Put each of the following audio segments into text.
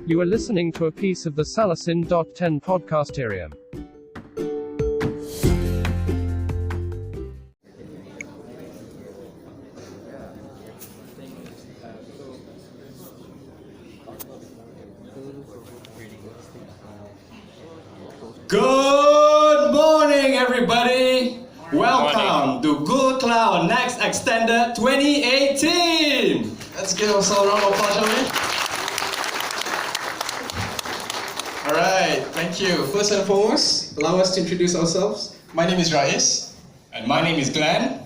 You are listening to a piece of the Salasin.10 podcast area. Good morning, everybody. Welcome to Google Cloud Next Extended 2018. Let's give us a round of applause, shall we? All right, thank you. First and foremost, allow us to introduce ourselves. My name is Rais. And my name is Glenn,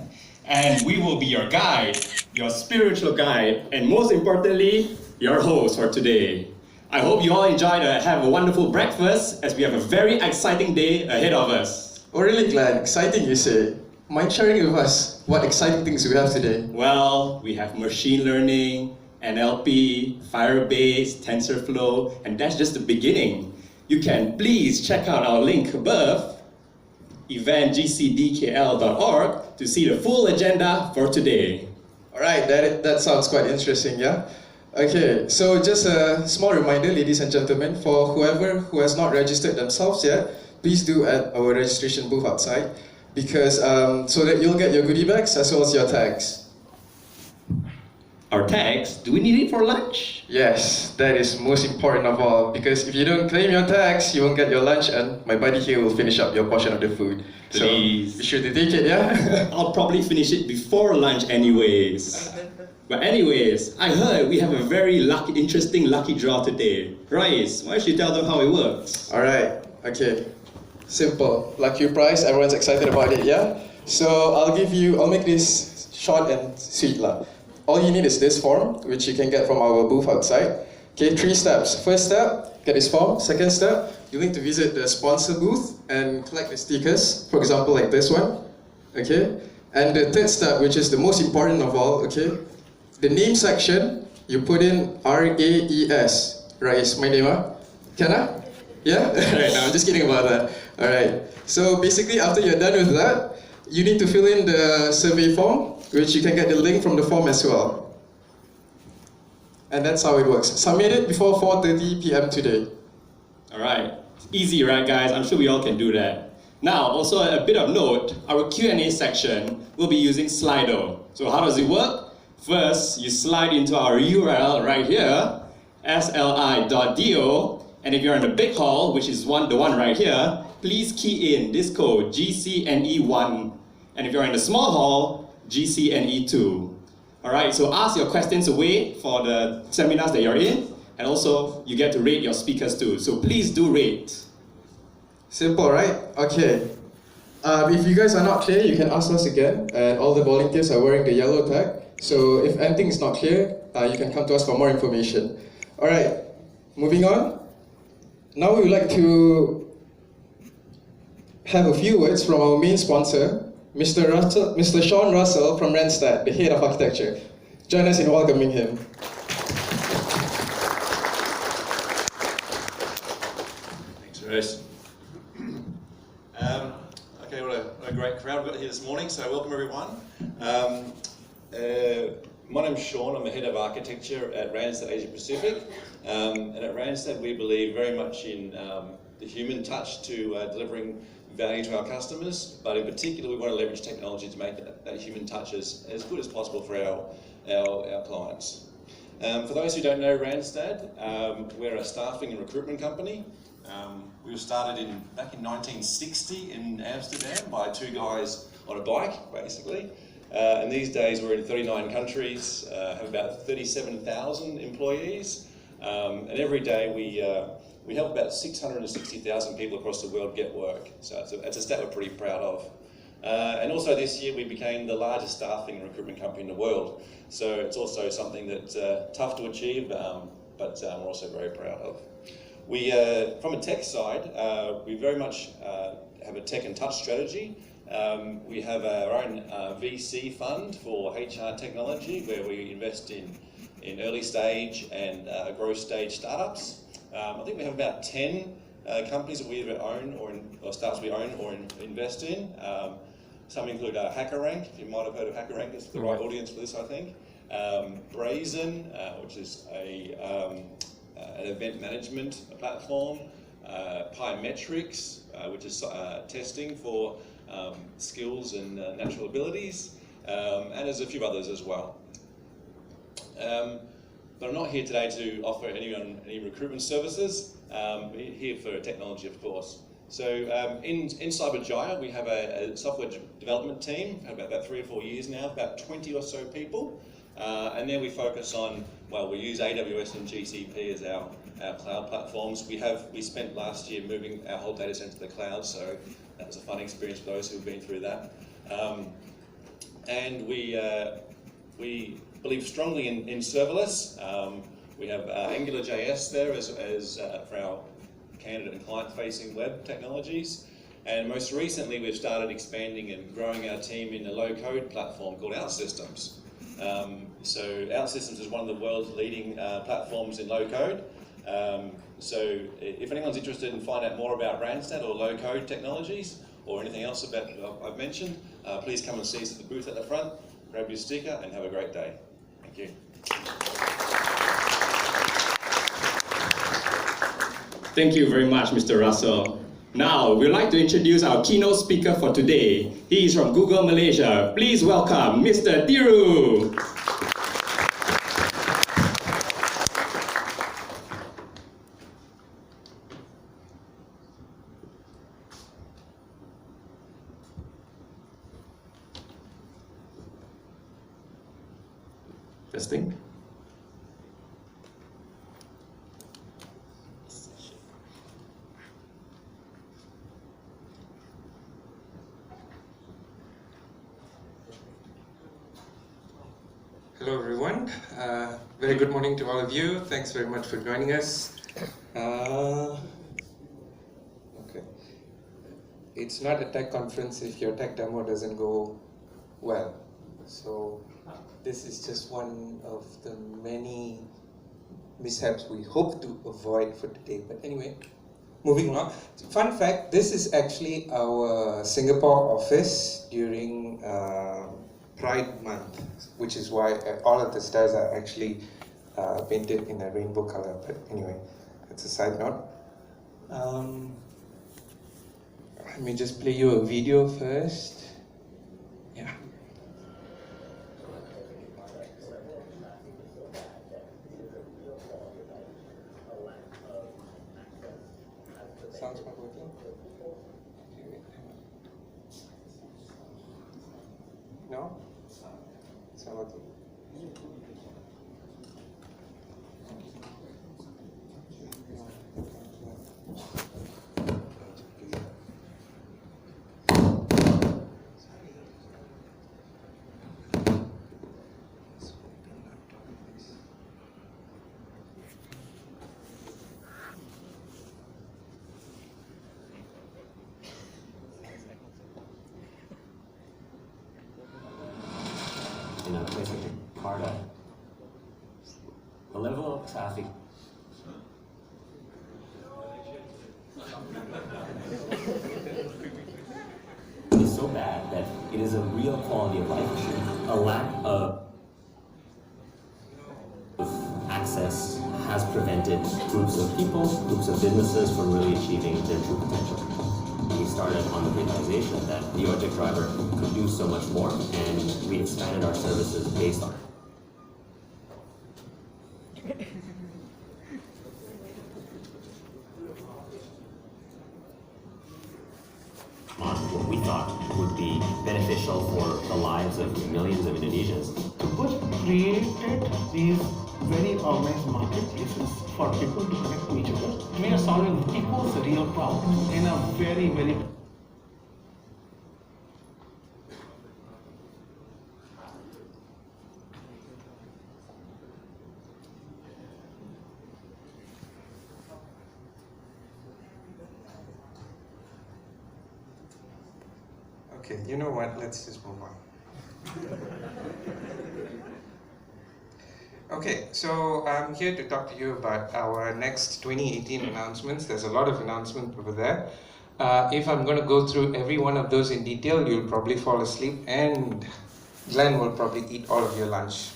and we will be your guide, your spiritual guide, and most importantly, your host for today. I hope you all enjoyed and have a wonderful breakfast as we have a very exciting day ahead of us. Oh really, Glenn? Exciting, you say? Mind sharing with us what exciting things we have today? Well, we have machine learning, NLP, Firebase, TensorFlow, and that's just the beginning. You can please check out our link above, eventgcdkl.org, to see the full agenda for today. Alright, that sounds quite interesting, yeah? Okay, so just a small reminder, ladies and gentlemen, for whoever who has not registered themselves yet, please do at our registration booth outside, because so that you'll get your goodie bags as well as your tags. Our tags, do we need it for lunch? Yes, that is most important of all, because if you don't claim your tags, you won't get your lunch, and my buddy here will finish up your portion of the food. Please. So be sure to take it, yeah? I'll probably finish it before lunch anyways. But anyways, I heard we have a very interesting lucky draw today. Rice, why don't you tell them how it works? Alright, okay. Simple. Lucky prize, everyone's excited about it, yeah? So I'll make this short and sweet lah. All you need is this form, which you can get from our booth outside. Okay, 3 steps. First step, get this form. Second step, you need to visit the sponsor booth and collect the stickers, for example like this one. Okay? And the third step, which is the most important of all, okay? The name section, you put in R-A-E-S. Rais, my name, huh? Can I? Yeah? Alright, no, I'm just kidding about that. Alright, so basically after you're done with that, you need to fill in the survey form, which you can get the link from the form as well. And that's how it works. Submit it before 4:30 p.m. today. Alright, easy right guys, I'm sure we all can do that. Now, also a bit of note, our Q&A section will be using Slido. So how does it work? First, you slide into our URL right here, sli.do, and if you're in the big hall, which is the one right here, please key in this code, GCNE1, and if you're in the small hall, GCNE2. Alright, so ask your questions away for the seminars that you're in, and also you get to rate your speakers too, so please do rate. Simple, right? Okay. If you guys are not clear, you can ask us again, and all the volunteers are wearing the yellow tag. So if anything is not clear, you can come to us for more information. Alright, moving on. Now we would like to have a few words from our main sponsor, Mr. Sean Russell from Randstad, the head of architecture. Join us in welcoming him. Thanks, Rose. Okay, what a great crowd we've got here this morning, so welcome everyone. My name's Sean, I'm the head of architecture at Randstad Asia Pacific, and at Randstad we believe very much in the human touch to delivering value to our customers, but in particular we want to leverage technology to make that human touch as good as possible for our clients. For those who don't know Randstad, we're a staffing and recruitment company. We were started back in 1960 in Amsterdam by 2 guys on a bike, basically. And these days we're in 39 countries, have about 37,000 employees, and every day we help about 660,000 people across the world get work. So it's a stat we're pretty proud of. And also this year we became the largest staffing and recruitment company in the world. So it's also something that's tough to achieve, but we're also very proud of. We, from a tech side, we very much have a tech and touch strategy. We have our own VC fund for HR technology, where we invest in early stage and growth stage startups. I think we have about 10 companies that we either own or startups we own or invest in. Some include HackerRank. You might have heard of HackerRank. It's the right audience for this, I think. Brazen, which is a an event management platform, Pyometrics, which is testing for skills and natural abilities, and there's a few others as well. But I'm not here today to offer anyone any recruitment services. We're here for technology, of course. So in Cyberjaya, we have a software development team, about 3 or 4 years now, about 20 or so people. And then we focus on, well, we use AWS and GCP as our cloud platforms. We spent last year moving our whole data center to the cloud, so that was a fun experience for those who've been through that. And we believe strongly in serverless. We have AngularJS there as for our candidate and client-facing web technologies. And most recently, we've started expanding and growing our team in a low-code platform called OutSystems. So OutSystems is one of the world's leading platforms in low-code. So if anyone's interested in finding out more about Randstad or low-code technologies or anything else about I've mentioned, please come and see us at the booth at the front, grab your sticker, and have a great day. Thank you. Thank you very much, Mr. Russell. Now, we'd like to introduce our keynote speaker for today. He is from Google Malaysia. Please welcome Mr. Thiru. Testing. Hello everyone, very good morning to all of you. Thanks very much for joining us. Okay, it's not a tech conference if your tech demo doesn't go well. So this is just one of the many mishaps we hope to avoid for today. But anyway, moving on. Fun fact, this is actually our Singapore office during Pride Month, which is why all of the stars are actually painted in a rainbow color. But anyway, that's a side note. Let me just play you a video first. Yeah. Sounds not working. No? It's not working. In a place like Jakarta, the level of traffic is so bad that it is a real quality of life issue. A lack of access has prevented groups of people, groups of businesses from really achieving their true potential. We started on the realization that the ojek driver could do so much more, and we expanded our services based on it. On what we thought would be beneficial for the lives of millions of Indonesians. What created these very organized marketplaces for people to connect to each other. We are solving people's real problems in a very, very Okay, you know what? Let's just move on. Okay, so I'm here to talk to you about our next 2018 announcements. There's a lot of announcements over there. If I'm going to go through every one of those in detail, you'll probably fall asleep and Glenn will probably eat all of your lunch.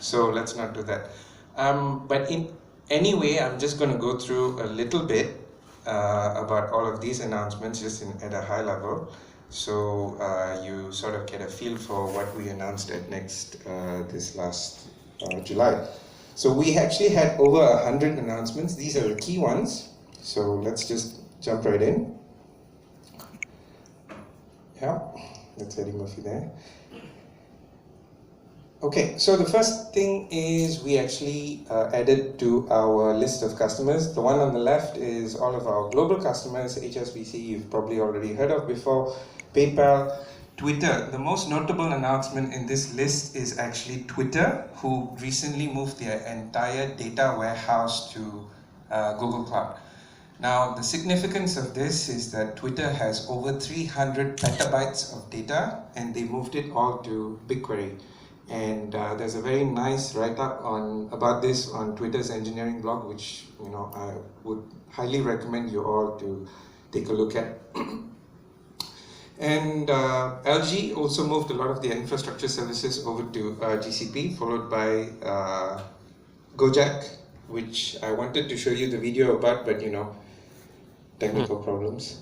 So let's not do that. But in Anyway, I'm just going to go through a little bit about all of these announcements just at a high level, so you sort of get a feel for what we announced at Next this last July. So we actually had over 100 announcements. These are the key ones. So let's just jump right in. Yeah, that's Eddie Murphy there. Okay, so the first thing is we actually added to our list of customers. The one on the left is all of our global customers. HSBC, you've probably already heard of before. PayPal, Twitter. The most notable announcement in this list is actually Twitter, who recently moved their entire data warehouse to Google Cloud. Now, the significance of this is that Twitter has over 300 petabytes of data, and they moved it all to BigQuery. And there's a very nice write-up about this on Twitter's engineering blog, which I would highly recommend you all to take a look at. And LG also moved a lot of their infrastructure services over to GCP, followed by Gojek, which I wanted to show you the video about, but technical problems.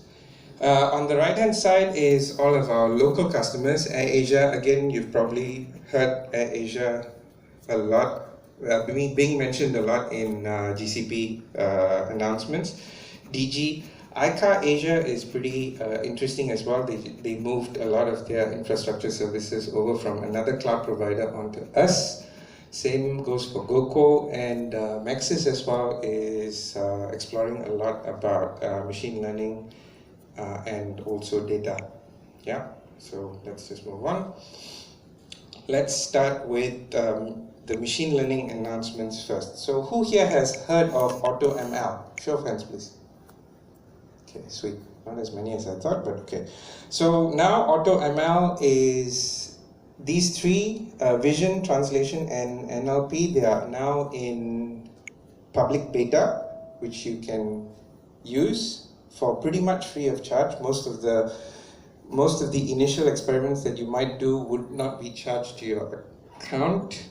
On the right-hand side is all of our local customers. AirAsia, again, you've probably heard AirAsia a lot, being mentioned a lot in GCP announcements. DG, ICA Asia is pretty interesting as well. They moved a lot of their infrastructure services over from another cloud provider onto us. Same goes for GoCo, and Maxis as well is exploring a lot about machine learning and also data. Yeah, so let's just move on. Let's start with the machine learning announcements first. So who here has heard of AutoML? Show of hands, please. Okay, sweet. Not as many as I thought, but okay. So now AutoML is these three, vision, translation, and NLP. They are now in public beta, which you can use for pretty much free of charge. Most of the initial experiments that you might do would not be charged to your account.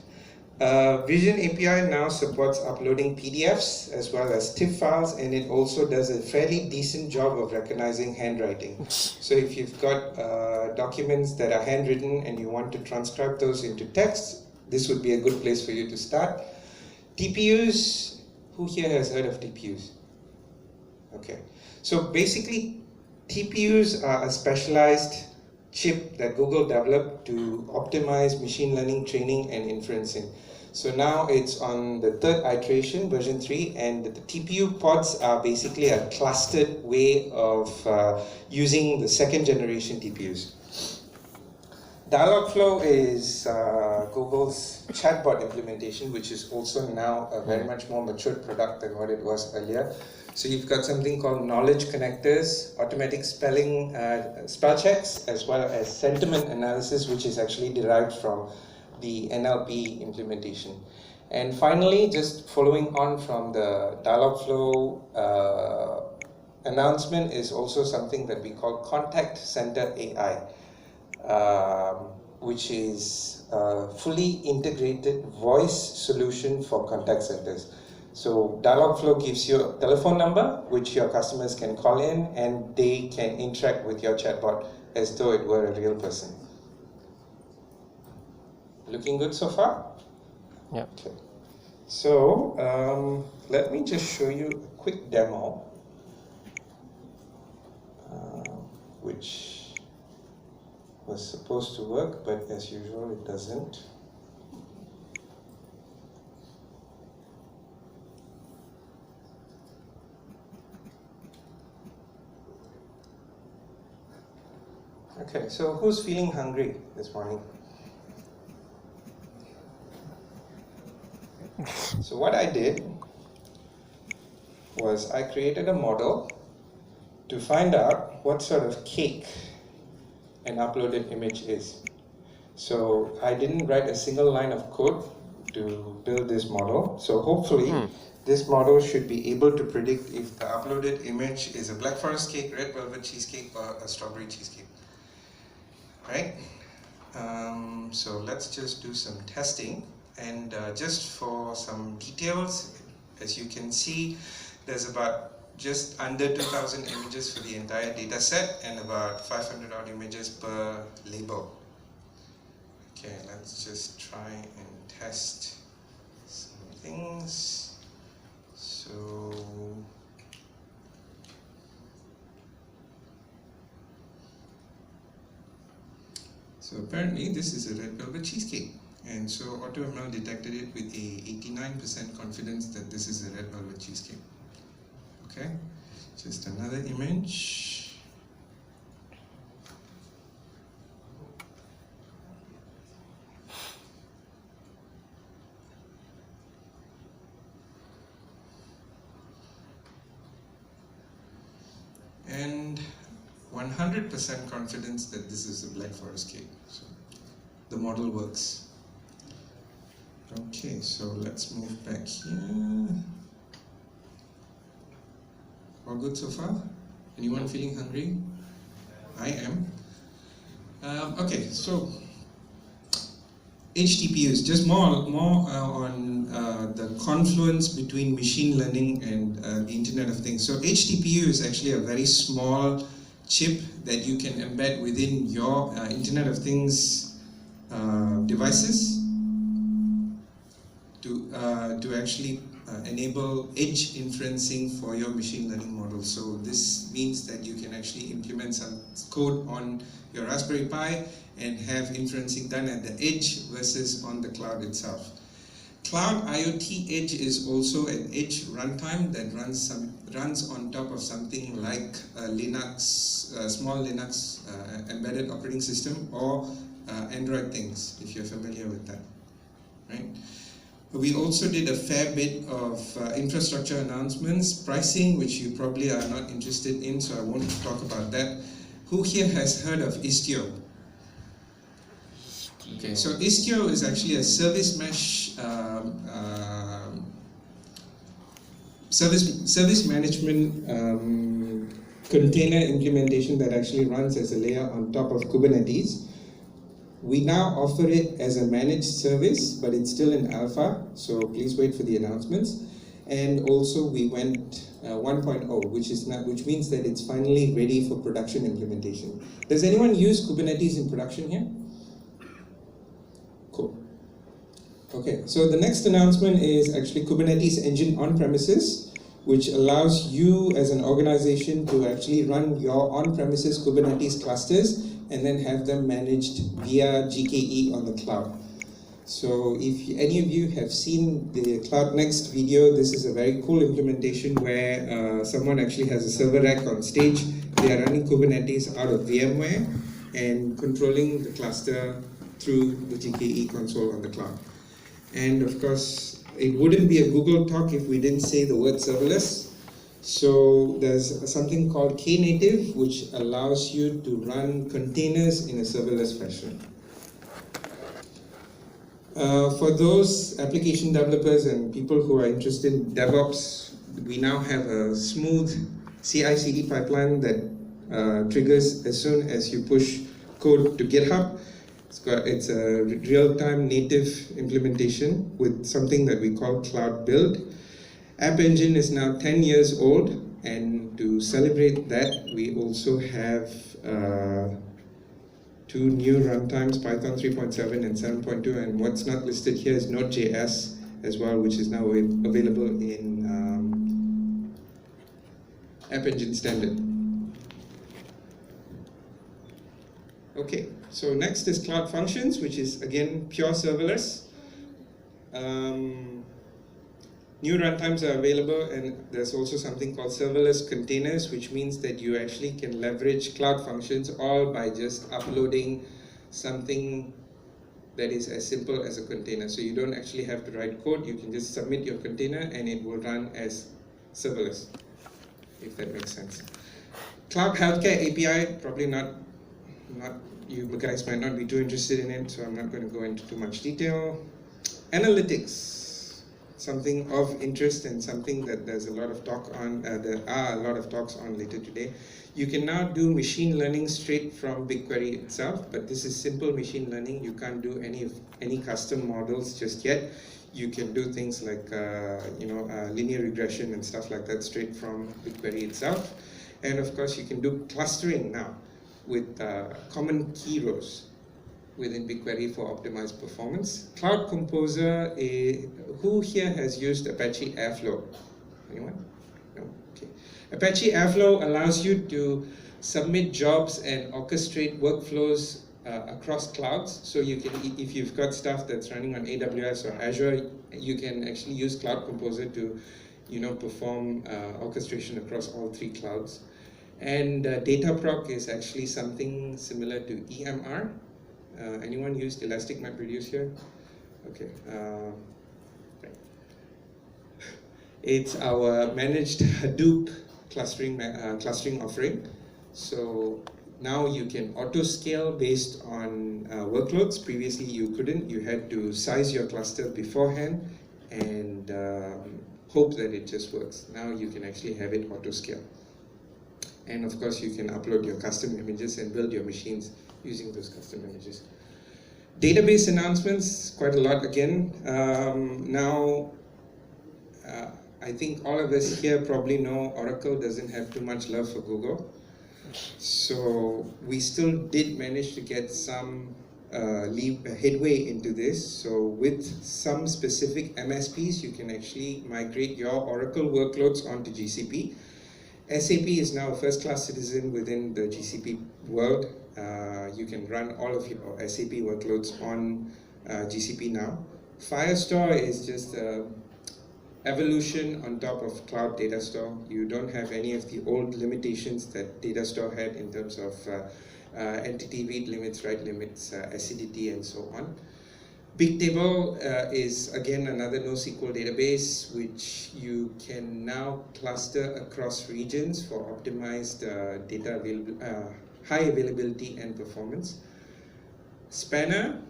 Vision API now supports uploading PDFs as well as TIFF files, and it also does a fairly decent job of recognizing handwriting. So if you've got documents that are handwritten and you want to transcribe those into text, this would be a good place for you to start. TPUs, who here has heard of TPUs? Okay, so basically TPUs are a specialized chip that Google developed to optimize machine learning training and inferencing. So now it's on the third iteration, version 3, and the TPU pods are basically a clustered way of using the second generation TPUs. Dialogflow is Google's chatbot implementation, which is also now a very much more matured product than what it was earlier. So you've got something called knowledge connectors, automatic spell checks, as well as sentiment analysis, which is actually derived from the NLP implementation. And finally, just following on from the Dialogflow announcement is also something that we call Contact Center AI, which is a fully integrated voice solution for contact centers. So Dialogflow gives you a telephone number which your customers can call in, and they can interact with your chatbot as though it were a real person. Looking good so far? Yeah. Okay. So let me just show you a quick demo, which was supposed to work, but as usual it doesn't. Okay, so who's feeling hungry this morning? So what I did was I created a model to find out what sort of cake an uploaded image is. So I didn't write a single line of code to build this model. So hopefully this model should be able to predict if the uploaded image is a black forest cake, red velvet cheesecake, or a strawberry cheesecake. Right? So let's just do some testing, and just for some details, As you can see, there's about just under 2,000 images for the entire data set and about 500 odd images per label. Okay, let's just try and test some things. So apparently this is a red velvet cheesecake, and so AutoML detected it with a 89% confidence that this is a red velvet cheesecake. Okay, just another image. And 100% confidence that this is a Black Forest cake. So the model works. Okay, so let's move back here. All good so far? Anyone feeling hungry? I am. Okay, so HTPUs, just more on the confluence between machine learning and the Internet of Things. So HTPU is actually a very small chip that you can embed within your Internet of Things devices to actually enable edge inferencing for your machine learning model. So this means that you can actually implement some code on your Raspberry Pi and have inferencing done at the edge versus on the cloud itself. Cloud IoT Edge is also an edge runtime that runs on top of something like a Linux, small Linux embedded operating system, or Android things, if you're familiar with that, right? We also did a fair bit of infrastructure announcements, pricing, which you probably are not interested in, so I won't talk about that. Who here has heard of Istio? Okay, so Istio is actually a service mesh service management container implementation that actually runs as a layer on top of Kubernetes. We now offer it as a managed service, but it's still in alpha, so please wait for the announcements. And also we went 1.0, which means that it's finally ready for production implementation. Does anyone use Kubernetes in production here? Cool. Okay, so the next announcement is actually Kubernetes Engine on-premises, which allows you as an organization to actually run your on-premises Kubernetes clusters and then have them managed via GKE on the cloud. So if any of you have seen the Cloud Next video, this is a very cool implementation where someone actually has a server rack on stage. They are running Kubernetes out of VMware and controlling the cluster through the GKE console on the cloud. And of course, it wouldn't be a Google talk if we didn't say the word serverless. So there's something called Knative, which allows you to run containers in a serverless fashion. For those application developers and people who are interested in DevOps, we now have a smooth CI/CD pipeline that triggers as soon as you push code to GitHub. It's a real-time native implementation with something that we call Cloud Build. App Engine is now 10 years old, and to celebrate that, we also have 2 new runtimes, Python 3.7 and 7.2, and what's not listed here is Node.js as well, which is now available in App Engine Standard. Okay, so next is Cloud Functions, which is again pure serverless. New runtimes are available, and there's also something called serverless containers, which means that you actually can leverage Cloud Functions all by just uploading something that is as simple as a container. So you don't actually have to write code, you can just submit your container and it will run as serverless, if that makes sense. Cloud Healthcare API, probably not you guys might not be too interested in it, so I'm not going to go into too much detail. Analytics. something of interest and something that there's a lot of talk on, there are a lot of talks on later today. You can now do machine learning straight from BigQuery itself, but this is simple machine learning. You can't do any custom models just yet. You can do things like linear regression and stuff like that straight from BigQuery itself. And of course, you can do clustering now with common key rows within BigQuery for optimized performance. Cloud Composer, who here has used Apache Airflow? Anyone? No? Okay. Apache Airflow allows you to submit jobs and orchestrate workflows across clouds. So you can, if you've got stuff that's running on AWS or Azure, you can actually use Cloud Composer to, perform orchestration across all three clouds. And Dataproc is actually something similar to EMR. Anyone used Elastic MapReduce here? Okay. Right. It's our managed Hadoop clustering offering. So now you can auto-scale based on workloads. Previously you couldn't. You had to size your cluster beforehand and hope that it just works. Now you can actually have it auto-scale. And of course you can upload your custom images and build your machines using those custom images. Database announcements, quite a lot again. I think all of us here probably know Oracle doesn't have too much love for Google. So we still did manage to get some headway into this. So with some specific MSPs, you can actually migrate your Oracle workloads onto GCP. SAP is now a first-class citizen within the GCP world. You can run all of your SAP workloads on GCP now. Firestore is just evolution on top of Cloud Data Store. You don't have any of the old limitations that Data Store had in terms of entity read limits, write limits, acidity, and so on. Bigtable is again another NoSQL database which you can now cluster across regions for optimized high availability and performance. Spanner,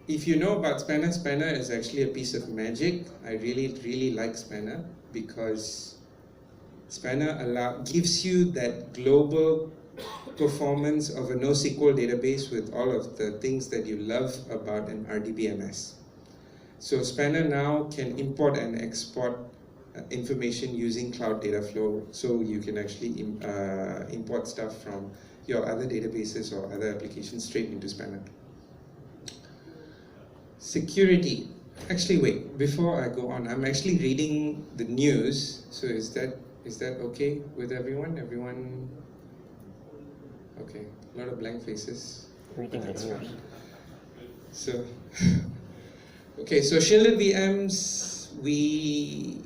if you know about Spanner, Spanner is actually a piece of magic. I really like Spanner because Spanner gives you that global performance of a NoSQL database with all of the things that you love about an RDBMS. So Spanner now can import and export information using Cloud Data Flow, so you can actually import stuff from your other databases or other applications straight into Spanner. Security. Actually, wait, before I go on, I'm actually reading the news. So is that okay with everyone? Everyone? Okay, a lot of blank faces. Reading the news. So, okay, so shielded VMs, we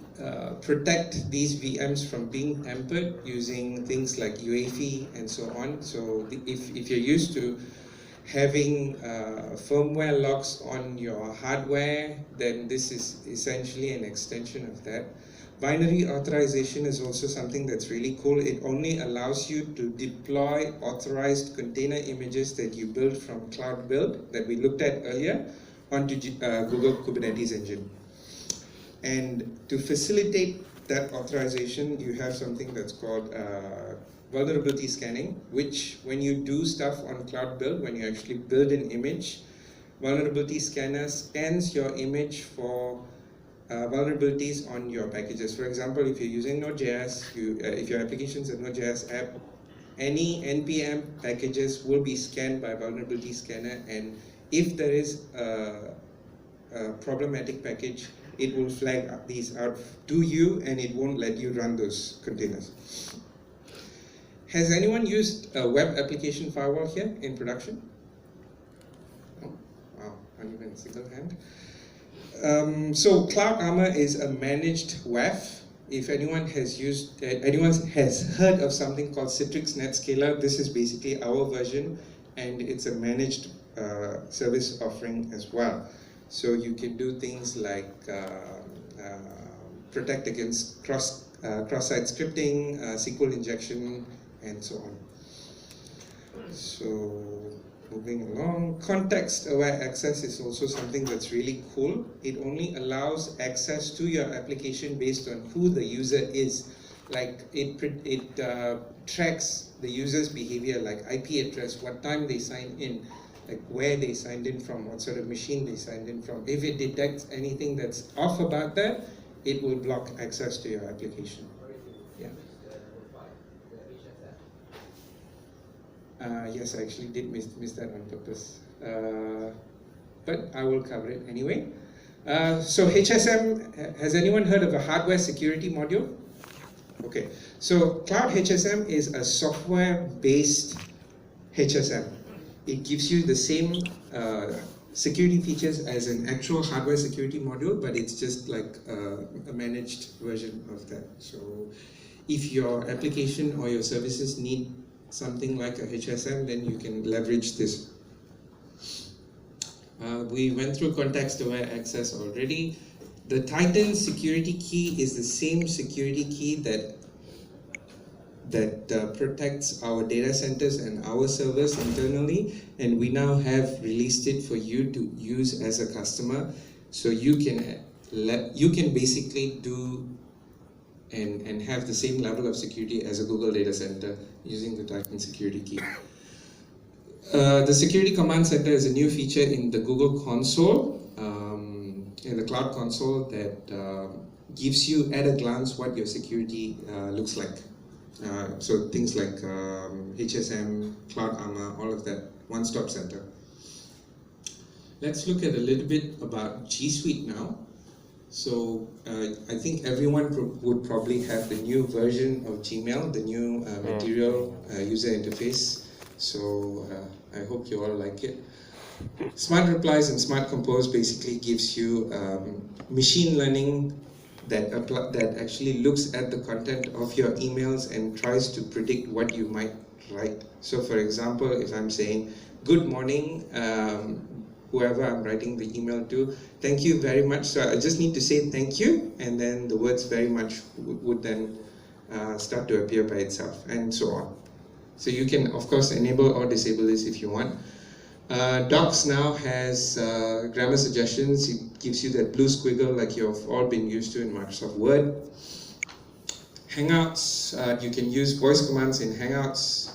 protect these VMs from being tampered using things like UEFI and so on. So if you're used to having firmware locks on your hardware, then this is essentially an extension of that. Binary authorization is also something that's really cool. It only allows you to deploy authorized container images that you build from Cloud Build that we looked at earlier onto Google Kubernetes Engine. And to facilitate that authorization, you have something that's called vulnerability scanning, which when you do stuff on Cloud Build, when you actually build an image, vulnerability scanner scans your image for vulnerabilities on your packages. For example, if you're using Node.js, if your application's a Node.js app, any NPM packages will be scanned by vulnerability scanner, and if there is a problematic package, it will flag these out to you and it won't let you run those containers. Has anyone used a web application firewall here in production? Oh, wow, not even a single hand. So Cloud Armor is a managed WAF. If anyone has heard of something called Citrix NetScaler, this is basically our version, and it's a managed service offering as well. So you can do things like protect against cross-site scripting, SQL injection, and so on. So Moving along, context-aware access is also something that's really cool. It only allows access to your application based on who the user is. Like it tracks the user's behavior, like IP address, what time they signed in, like where they signed in from, what sort of machine they signed in from. If it detects anything that's off about that, it will block access to your application. Yeah. Yes, I actually did miss that on purpose, but I will cover it anyway. So HSM, has anyone heard of a hardware security module? Okay, so Cloud HSM is a software-based HSM. It gives you the same security features as an actual hardware security module, but it's just like a managed version of that. So if your application or your services need something like a HSM, then you can leverage this. We went through context-aware access already. The Titan security key is the same security key that protects our data centers and our servers internally, and we now have released it for you to use as a customer. So you can basically do and have the same level of security as a Google data center using the Titan security key. The Security Command Center is a new feature in the Google console, in the Cloud console, that gives you at a glance what your security looks like. So things like HSM, Cloud Armor, all of that, one-stop center. Let's look at a little bit about G Suite now. So I think everyone would probably have the new version of Gmail, the new Material user interface. So I hope you all like it. Smart Replies and Smart Compose basically gives you machine learning that actually looks at the content of your emails and tries to predict what you might write. So for example, if I'm saying, good morning, whoever I'm writing the email to, thank you very much. So I just need to say thank you, and then the words very much would then start to appear by itself, and so on. So you can, of course, enable or disable this if you want. Docs now has grammar suggestions. It gives you that blue squiggle like you've all been used to in Microsoft Word. Hangouts, you can use voice commands in Hangouts.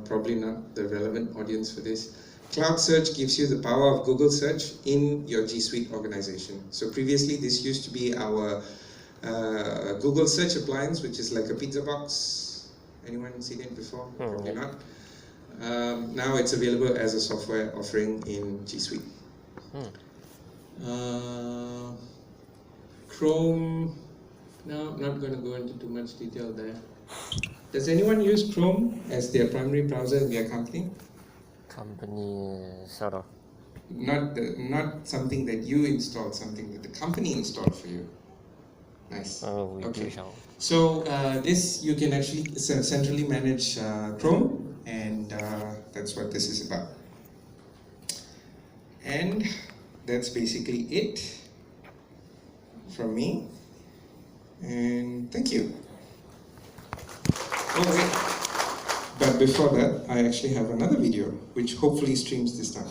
Probably not the relevant audience for this. Cloud Search gives you the power of Google Search in your G Suite organization. So previously this used to be our Google Search appliance, which is like a pizza box. Anyone seen it before? Probably not. Now it's available as a software offering in G Suite. Chrome, no, not going to go into too much detail there. Does anyone use Chrome as their primary browser in their company? Company, sort of. Not something that you installed, something that the company installed for you. Nice. Oh, okay. So this, you can actually centrally manage Chrome, and that's what this is about. And that's basically it from me. And thank you. Oh wait. But before that, I actually have another video, which hopefully streams this time.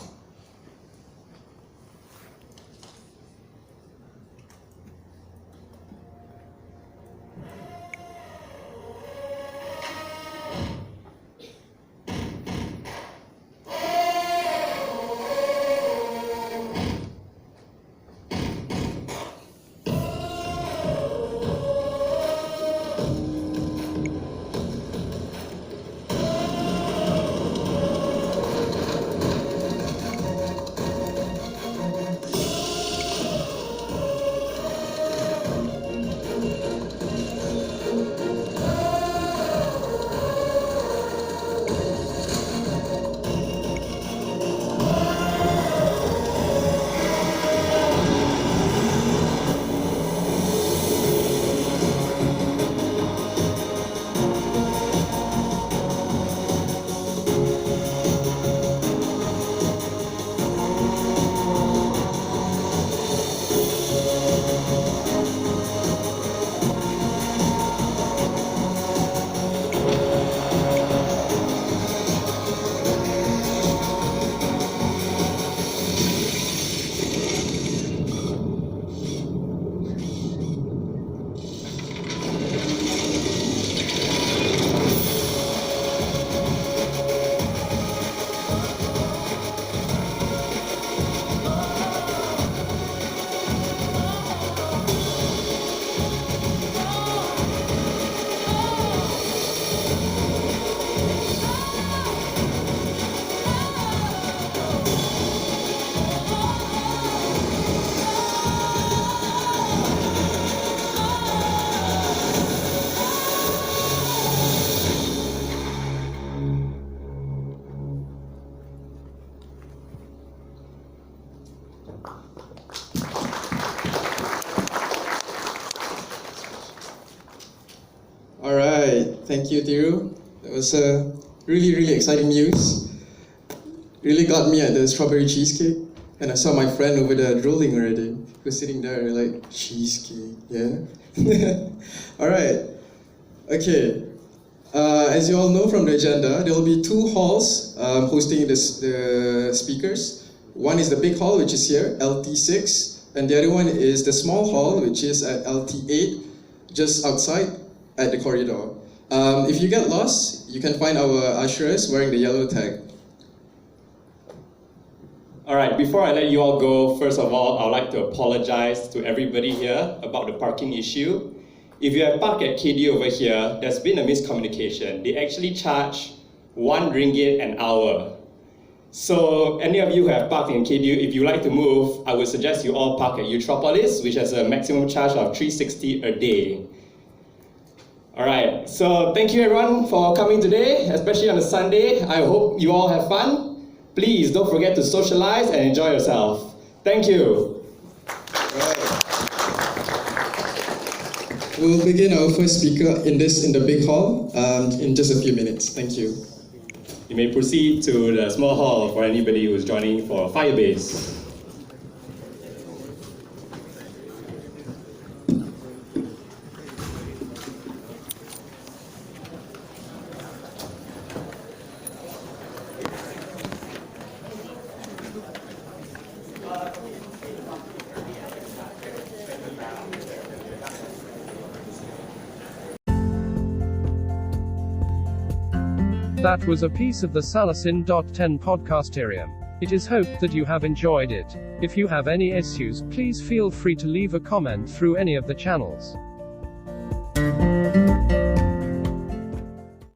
All right, thank you, Thiru. That was really exciting news. Really got me at the strawberry cheesecake. And I saw my friend over there drooling already. He was sitting there like, cheesecake, yeah? All right, okay. As you all know from the agenda, there will be two halls hosting the speakers. One is the big hall, which is here, LT6, and the other one is the small hall, which is at LT8, just outside at the corridor. If you get lost, you can find our ushers wearing the yellow tag. All right, before I let you all go, first of all, I would like to apologize to everybody here about the parking issue. If you have parked at KD over here, there's been a miscommunication. They actually charge RM1 an hour. So any of you who have parked in KD, if you like to move, I would suggest you all park at Utropolis, which has a maximum charge of $360 a day. All right, so thank you everyone for coming today, especially on a Sunday. I hope you all have fun. Please don't forget to socialize and enjoy yourself. Thank you. Right. We'll begin our first speaker in the big hall in just a few minutes. Thank you. You may proceed to the small hall for anybody who is joining for Firebase. That was a piece of the Salasin.10 podcast area. It is hoped that you have enjoyed it. If you have any issues, please feel free to leave a comment through any of the channels.